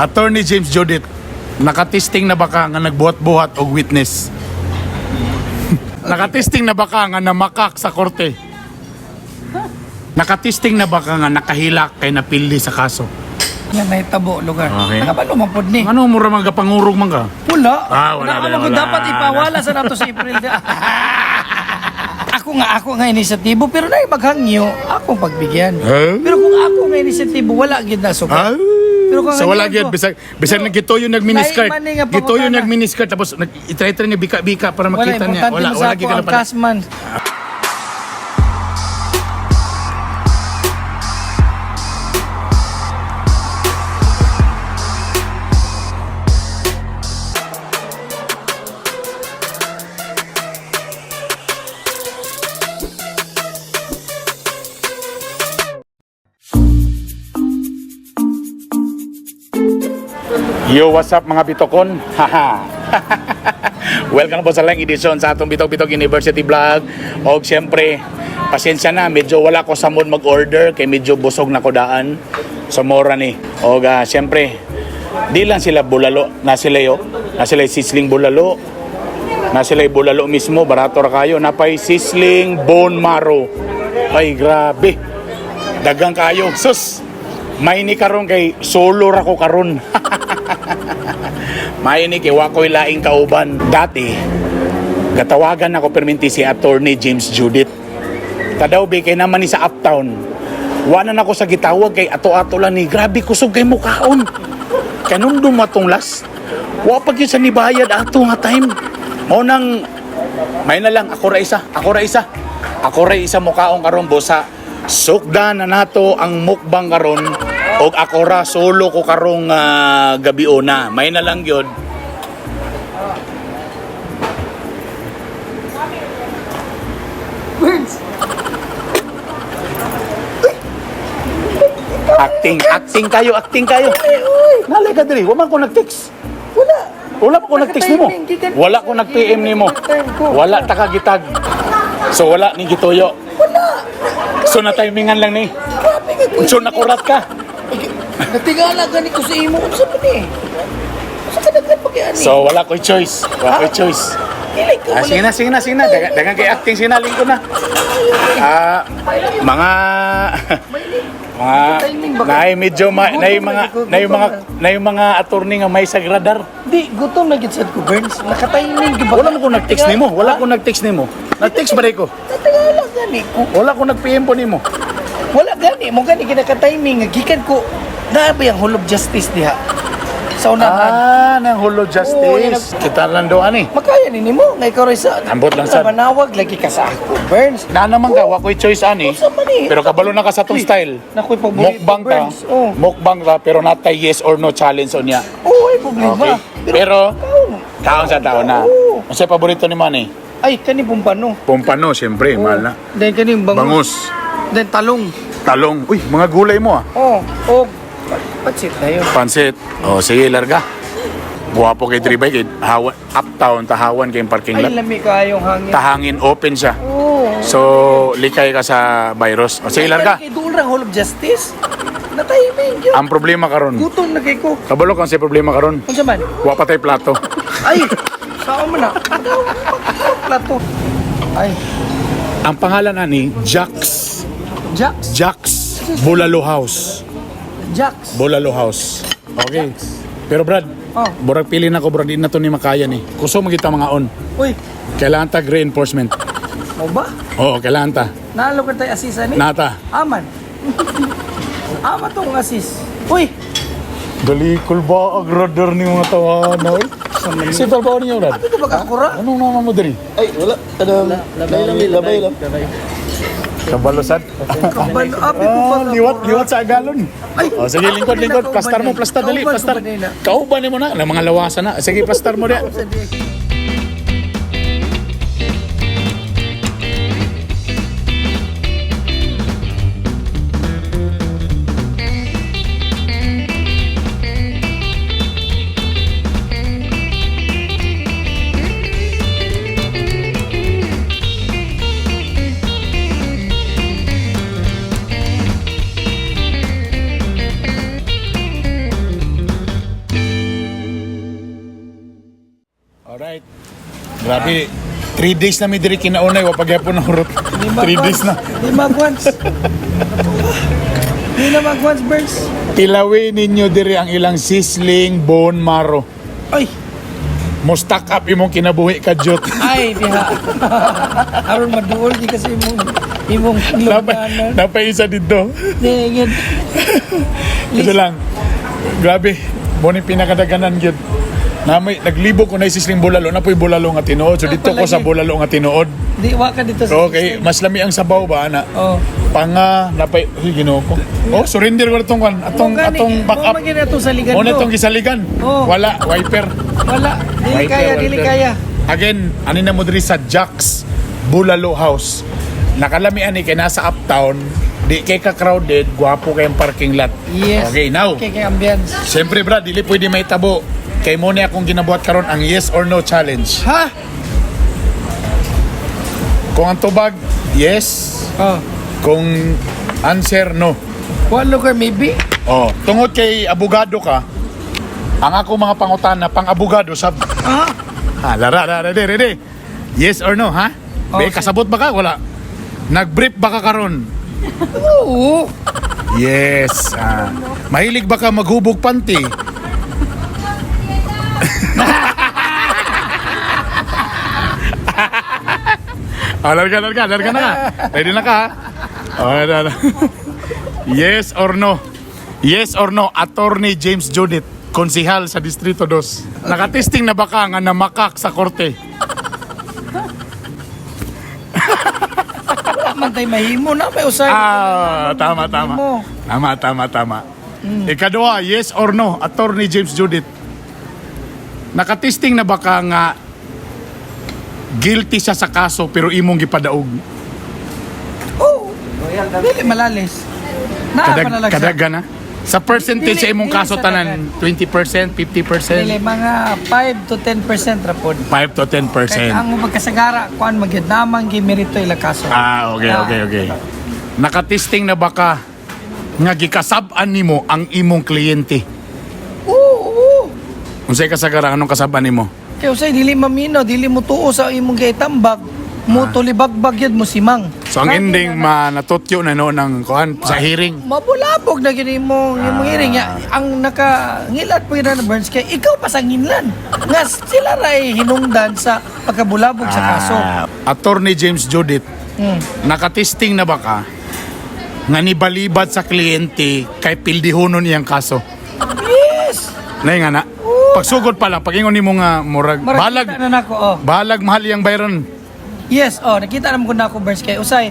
Attorney James Judith, nakatesting na ba ka nga nagbuhat-buhat og witness? Nakatesting na ba ka nga namakak sa korte? Nakatesting na ba ka nga nakahilak kay napili sa kaso? Yan na itabo lugar. Okay. Nakabalo man pod ni. Ano mura mga pangurog man ka? Wala. Wala. Dapat ipawala sa nato si April. Ako nga inisyatibo pero na maghangyo akong pagbigyan. Pero kung ako nga inisyatibo wala gid na so. Pero kung so wala gyud bisag nagituyo nagminiskirt. Gituyo nagminiskirt tapos itry-try niya bika-bika para makita niya. Wala gyud ka na kasman. Yo, what's up mga bitokon? Haha. Welcome po sa lang edisyon sa atong Bitok-Bitok University Vlog. O siyempre, pasensya na, medyo wala ko sa mood mag-order kay medyo busog na ko daan sa mora ni. O siyempre, di lang sila bulalo, na sila sisling bulalo, na sila bulalo mismo, barato ra kayo, napay sisling bone marrow. Ay, grabe. Dagang kayo. Sus, may ni karon kay solo ra ko karon. May ni kay wakoy laing kauban. Dati gatawagan ako perminti si Attorney James Judith. Tadaw be kay naman ni sa Uptown. Wanan ako sa gitawag kay ato-ato lang ni grabe kusog kay mukaon. Kanung dumatong last. Wa pag yun sa nibayad ato nga time. Mao nang may na lang ako ra isa mukaon karon bosa. Sukdan na nato ang mukbang karon og ako ra solo ko karong gabi na. May na lang gyud. Acting kayo. Nalay ka diri, wa man ko nag-text. Wala ko nag-text nimo. Wala ko nag-PM nimo. Wala ta ka gitag. So wala ni gituyo. So na timingan lang ni. So nakurat ka. Natigala gani ko sa imo unsa pa ni? Sa kadaghan pag-ani. So wala ko'y choice. Sige na. Dagang kay acting sinaling ko na. Mga mga attorney nga may sagradar. Di gutom na gid sad ko Burns. Naka-timing gyud ba? Wala ko nag-text nimo. Nag-text ba ko? Natigala gani ko. Wala ko nag-PM po nimo. Wala gani mo gani kinaka-timing gikan ko. Nabi ang hulog justice diha. Sa unahan. Nang hulo justice. Kita lang doon ni. Makaya ni mo ngay ka sa Ambot lang sad. manawag lagi ka sa ako Burns. Na naman ka, wako'y choice ani. Pero kabalo na ka sa tong style. Nakoy paborito Mukbang ka. Burns. Oh. Mukbang ka pero not a yes or no challenge on niya. Oh, ay problema. Okay. Pero kaon sa tao na. Ano sa paborito ni Manny? Ay kani pumpano. Pompano, siyempre, mahal na. Then kani Bangus. Then talong. Talong. Uy, mga gulay mo ah. Oh. Patsit na yun. Pansit. Sige, larga. Guwapo kay Dribay kay Uptown, tahawan kay parking Ay, lot. lami kayong hangin. Tahangin open siya. So, likay ka sa virus. Sige, larga. Kay doon lang Hall of Justice. Na-timing yun. Ang problema karon. Gutom na kay ko. Kabalo kang si problema karon. Kung saan man? Wa pa tay plato. Ay! Saan mo na? Plato. Ay. Ang pangalan ani Jax Bulalo House. Bulalo House. Okay. Pero Brad, burag pili na ko Brad, di na to ni makaya ni. Kuso magita mga on. Uy, Kailangan ta reinforcement. mo ba? Oo, kailangan ta. Nalo ka tayo asisa ni? Nata. Aman. Ama tong asis. Uy! Galikol ba ang radar ni mga tawanan? Si Talbao niyo Brad. Ano ba kakura? Anong naman mo diri? Ay, wala. Labay lang. Kabalusan. Kabalo, api ko pa. Liwat sa galon. Ay, Sige, lingkod. Plastar mo, dali. Plastar. Kauban mo na. Ang mga lawasan na. Sige, plastar mo diyan. Alright. Grabe. 3 days na may diri kinaunay. Wapagyapon ng hurot. 3 days na. Di mag-once. Di na mag-once, Burns. Tilawin ninyo diri ang ilang sisling bone marrow. Ay, Mo stack up imong kinabuhi ka jot. ay, diha. Aron maduol di kasi imong lugnanan. Napay isa dito. Dingin. Ito lang. Grabe. Mo ni pinakadaganan gyud. Namay naglibo ko na sisling bulalo na po'y bulalo nga tinuod. So dito ko sa bulalo nga tinuod. Di wa ka dito sa Okay, mas lami ang sabaw ba ana? Oh. Panga napay Ginoo ko. Oh, surrender ko itong kwan. Atong backup. Mo magina to sa ligan Mo na mo. itong gisaligan. Oh. Wala wiper. Wala. Dili Wiper, kaya, wiper. dili kaya. Again, ani na mo diri sa Jack's Bulalo House. Nakalamian ni kay nasa uptown, di kay ka crowded, gwapo kay ang parking lot. Yes. Okay, now. Okay, kay ambience. Siyempre brad, dili pwede may tabo. Kay mo ni akong ginabuhat karon ang yes or no challenge. Ha? Kung ang tubag, yes. Oh. Kung answer, no. What look or maybe? Oh, tungod kay abogado ka, ang ako mga pangutana, pang-abogado sab. Ah. Lara, ready. Yes or no, ha? Be, Okay. kasabot ba ka? Wala. Nag-brief ba ka karon? Oo. Yes. Mahilig ba ka maghubog panty? Larga na ka. Ready na ka, ha? Oh, yes or no? Yes or no, Attorney James Judith, konsihal sa Distrito 2. Nakatesting na ba ka nga namakak sa korte? Mantay mahimo na may usay. Tama. Mo. Tama. Ikadua, yes or no, Attorney James Judith. Nakatesting na ba ka nga guilty siya sa kaso pero imong gipadaog? Oh. Dili malalis. Naa pa na lang siya. Kadaga na? Sa percentage sa imong Dili kaso siya tanan, 20%, 50%? Dili mga 5 to 10% ra pod. 5 to 10%. Kaya ang magkasagara kuan magyud namang gimerito ila kaso. Okay. Nakatesting na ba ka nga gikasab-an nimo ang imong kliyente? Oo. Unsay kasagaran anong kasab-an nimo? Kaya usay dili mamino, dili mo tuo sa imong gitambag. Mo tulibagbag yun mo simang. So ang ending natutyo na no ng kuan sa hearing. Mabulabog na gini mo imong hearing ya. Ang nakangilad po yun na Burns kay ikaw pa sa nginlan. Nga sila ray hinungdan sa pagkabulabog sa kaso. Attorney James Judith, Hmm. nakatesting na ba ka nga nibalibad sa kliyente kay pildihonon iyang kaso? Yes. Nay nga na. Pagsugod pa lang, pag-ingon nimo nga murag balag Nakita na nako oh. balag mahal iyang bayron. Yes, nakita naman ko na ako Burns kay usay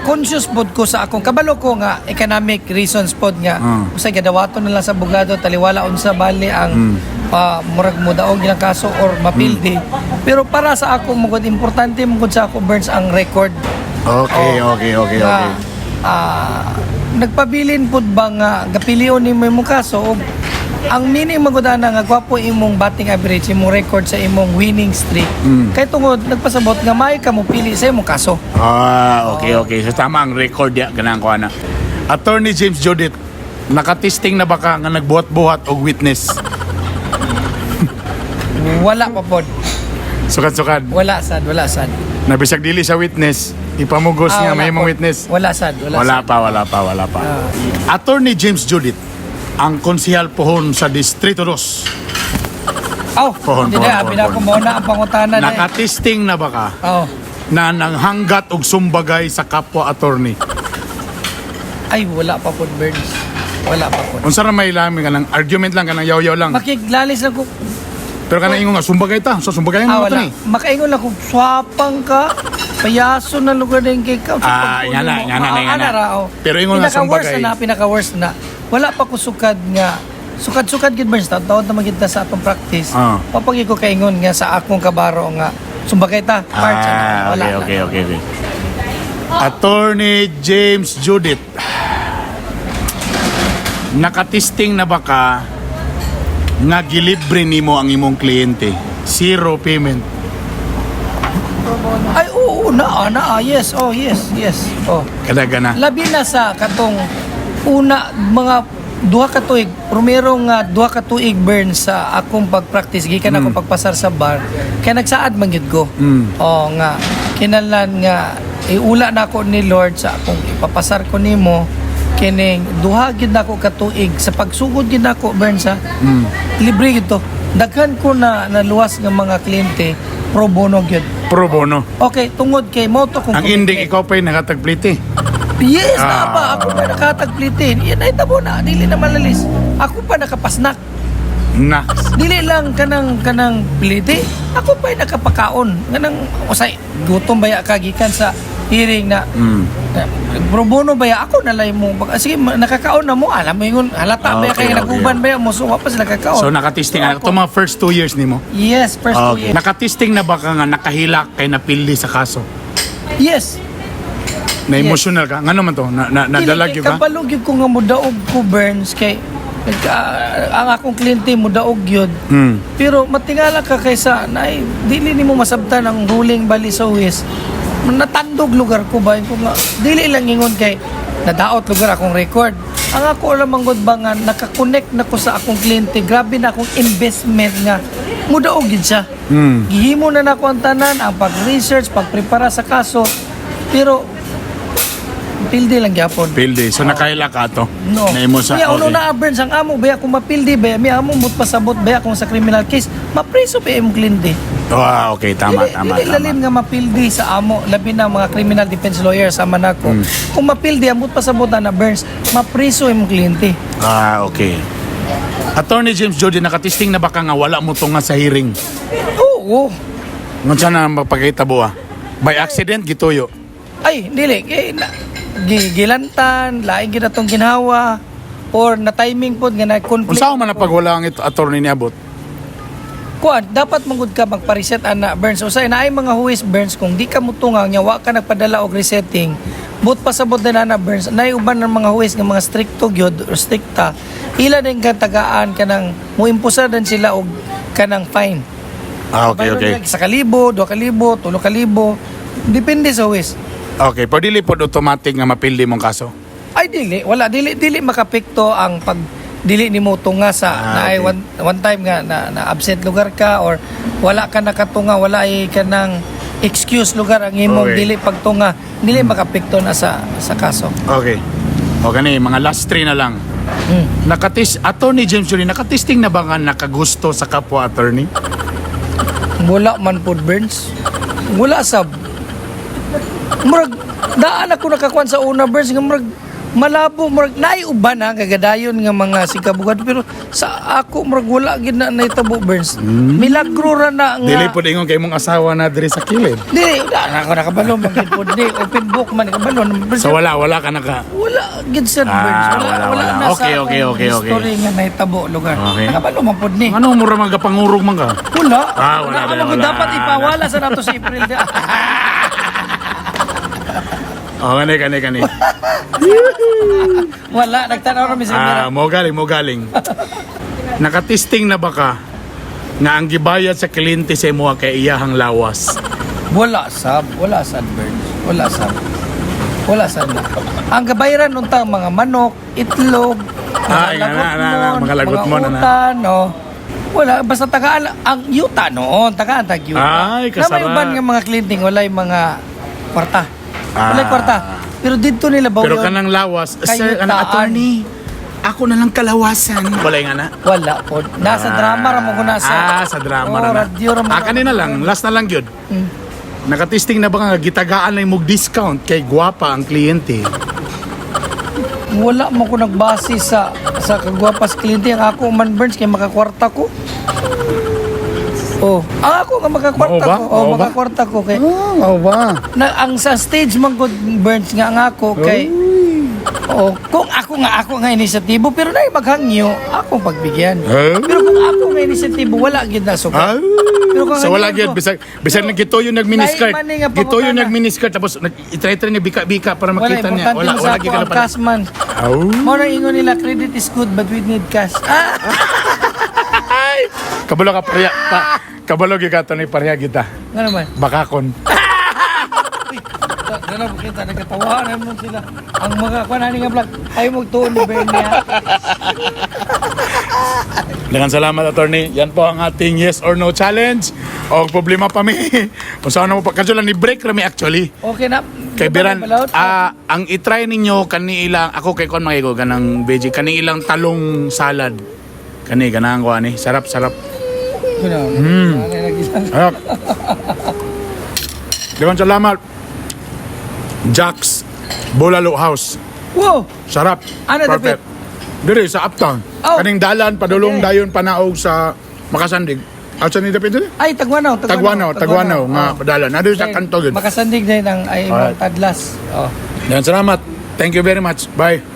conscious pod ko sa akong kabalo ko nga economic reasons pod nga usay gadawaton na lang sa abogado taliwala unsa bali ang murag mo daog ilang kaso or mapildi. Pero para sa ako mugod importante mugod sa ako Burns ang record. Okay. Nagpabilin pod ba nga gapilion nimo imong kaso og ang meaning magudana nga gwapo imong batting average imong record sa imong winning streak. Kay tungod nagpasabot nga may ka mo pili sa imong kaso. Okay. So tama ang record ya ganang ko ana. Attorney James Judith, nakatesting na ba ka nga nagbuhat-buhat og witness? Wala pa pod. Sukad-sukad. Wala sad. Nabisag dili sa witness, ipamugos nga may imong pod. witness. Wala sad. Wala pa. Attorney James Judith, ang konsihal pohon sa Distrito 2. Pohon. Pinako mo na ang pangutana na. Nakatesting na ba ka na nanghanggat og sumbagay sa kapwa attorney? Ay, wala pa pod, Burns. Wala pa pod. Unsa ra may lami ka ng argument lang ka ng yaw-yaw lang. Makiglalis lang ko. Pero kana ingon nga sumbagay ta. So sumbagay mo Wala. ni. Makaingon lang kung swapang ka. Payaso na lugar din kay ka. Nga na. Pero ingon nga sumbagay. Pinaka-worst na. Wala pa ko sukad nga. Sukad gid Burns. Taon na magita sa atong practice. Papagi ko kaingon nga sa akong kabaro nga sumbagay ta. Wala Okay. Attorney James Judith, nakatesting na ba ka nga gilibre nimo ang imong kliyente? Zero payment. Ay, oo, yes. Oh. Kadaga na. Labi na sa katong una mga duha ka tuig, primero nga duha ka tuig burn sa akong pag-practice gikan ako pagpasar sa bar kay nagsaad man gyud ko. O nga kinahanglan nga iula na ako ni Lord sa akong ipapasar ko nimo kining duha gyud nako ka tuig sa pagsugod gyud nako burn sa libre gyud to. Daghan ko na naluwas nga mga kliyente pro bono gyud. Pro bono. Okay, tungod kay mo to kung Ang ending ikaw pa yung nakatagpliti. Yes, na ba? Ako pa nakatagplitin. Yan ay tabo na. Dili na malalis. Ako pa nakapasnak. Na. Dili lang kanang pliti. Ako pa nakapakaon. Kanang usay gutom baya kagikan sa hearing na pro bono baya ako nalay mo. Sige, nakakaon na mo. Alam mo yun. Halata baya Okay, kay naguban baya mo. So, pa sila nakakaon. So nakatisting na. Ito mga first 2 years ni mo? Yes, first 2 years. Nakatisting na ba ka nga nakahilak kay napili sa kaso? Yes. Na emotional ka? Nga naman to? Nadalag yun ka? Kapalog yun ko nga mudaog ko, Burns, kay ang akong kliyente mudaog yun. Pero matingala ka kaysa na dili nimo masabtan ang ruling bali sa UWIS. Natandog lugar ko ba ko nga dili lang ingon kay nadaot lugar akong record. Ang ako lamang gud ba nga naka-connect na ko sa akong kliyente. Grabe na akong investment nga mudaog yun siya. Gihimo na nako ang tanan, ang pag-research, pagprepara sa kaso. Pero pildi lang gyapon. Pildi. So nakahilak ka to? No. Na imo sa... Kaya uno na Burns ang amo baya kung mapildi baya mi amo mut pasabot baya kung sa criminal case mapriso ba imong kliyente. Okay. Tama. Dili lalim nga mapildi sa amo labi na mga criminal defense lawyer sa manako. Kung mapildi amot pasabot na Burns mapriso imong kliyente. Okay. Attorney James Jody, nakatisting na ba ka nga wala mo to nga sa hearing? Oo. Ngun sana magpakita buwa? By accident, gituyo? Ay, dili gilantan, laing gid atong ginhawa or na timing pod nga Kung na-conflict. saan man na pag wala ang attorney niabot? Kuan, dapat mangud ka magpa-reset ana Burns. Usay na ay mga huwis Burns kung di ka mutunga nya wa ka nagpadala og resetting. But pasabot na na Burns. Nay uban ng mga huwis nga mga stricto gyud or stricta. Ila din ka tagaan kanang muimpusa din sila og kanang fine. Okay. Sa kalibo, 2,000, 3,000. Depende sa huwis. Okay, pero dili po automatic nga mapildi mong kaso? Ay dili, wala dili makapekto ang pag dili nimo tunga sa na ay one time nga na absent lugar ka or wala ka nakatunga, wala ay kanang excuse lugar ang imong Okay. dili pagtunga, dili makapekto na sa kaso. Okay. O gani, mga last 3 na lang. Attorney James Julie, nakatisting na ba nga nakagusto sa kapwa attorney? Wala man pod Burns. Wala sab. Murag daan ako nakakuan sa una Burns nga murag malabo murag naiuban ha kagadayon nga mga sikabugad pero sa ako murag wala gid na naitabo Burns. Milagro ra na nga. Dili po ingon kay mong asawa na diri sa kilid. Dili, wala ako nakabalo magid pod ni open book man nakabalo. So wala ka naka... Wala gid sa Burns. Wala na Okay. sa story nga naitabo lugar. Okay. Nakabalo man pod ni. Ano mura magapangurog man ka? Wala. Wala. Dapat ipawala sa nato sa April. Kani. Wala, nagtanaw kami sa Mira. Mo galing. Nakatisting na ba ka nga ang gibayad sa kliyente sa imo kay iyahang lawas? Wala sad Burns. Wala sad na. Ang gabayaran untang mga manok, itlog, mga lagot mo na. utan, wala, basta tagaan ang yuta noon, tagaan tag yuta. Ay, kasara. Na may uban nga mga klienting, walay mga kwarta. Walay kwarta. Pero dito nila bawo Pero yun. kanang lawas, sir, Kayutaan. attorney, ako na lang kalawasan. Wala nga na. Wala po. Nasa drama ra mo ko nasa. Sa drama Oh, na. radyo ra mo. Kanina lang, last na lang yun. Nakatisting na ba nga gitagaan na yung discount kay gwapa ang kliyente? Wala mo ko nagbase sa kagwapas kliyente. Ang ako man Burns kay makakwarta ko. Ang ako nga makakwarta ko. Makakwarta ko kay ba? na ang sa stage man good Burns nga ang ako kay kung ako nga inisyatibo pero na maghangyo akong pagbigyan. Pero kung ako nga inisyatibo wala gid na sugat. Pero kung So wala hangyo gyud ko, bisag nagkito yung nagminiskirt. Lahi man nga Gito yung pangutana. nagminiskirt tapos i-try niya bika-bika para wala makita niya. importante mo sa Wala ako gyud ang cash man. Mo na ingon nila credit is good but we need cash. Kabalo ka parya. Kabalo gyud ka to ni parya kita. Nga naman. Bakakon. Gano'n po kita, nagkatawanan mo sila. Ang mga kanani nga vlog, ay magtuon ni Ben niya. Dengan salamat, attorney. Yan po ang ating yes or no challenge. O problema pa mi. Kung saan mo pa. Kasi lang ni-break rami actually. Okay na. Kay Biran, Balot? ang itry ninyo kani ilang, ako kay kon magigo kanang veggie, kani ilang talong salad. Kani kanang ko ani, sarap. Sarap. Sarap. Dengan salamat. Jack's Bulalo House. Wow! Sarap. Ano Perfect. Dire sa Uptown. Oh. Kaning dalan padulong Okay. dayon panaog sa Makasandig. Asa ni dapit dire? Ay, Tagwanaw. Tagwanaw nga padalan. Nado sa kanto gid. Makasandig din ang ay Alright. Tadlas. Oh. Dengan salamat. Thank you very much. Bye.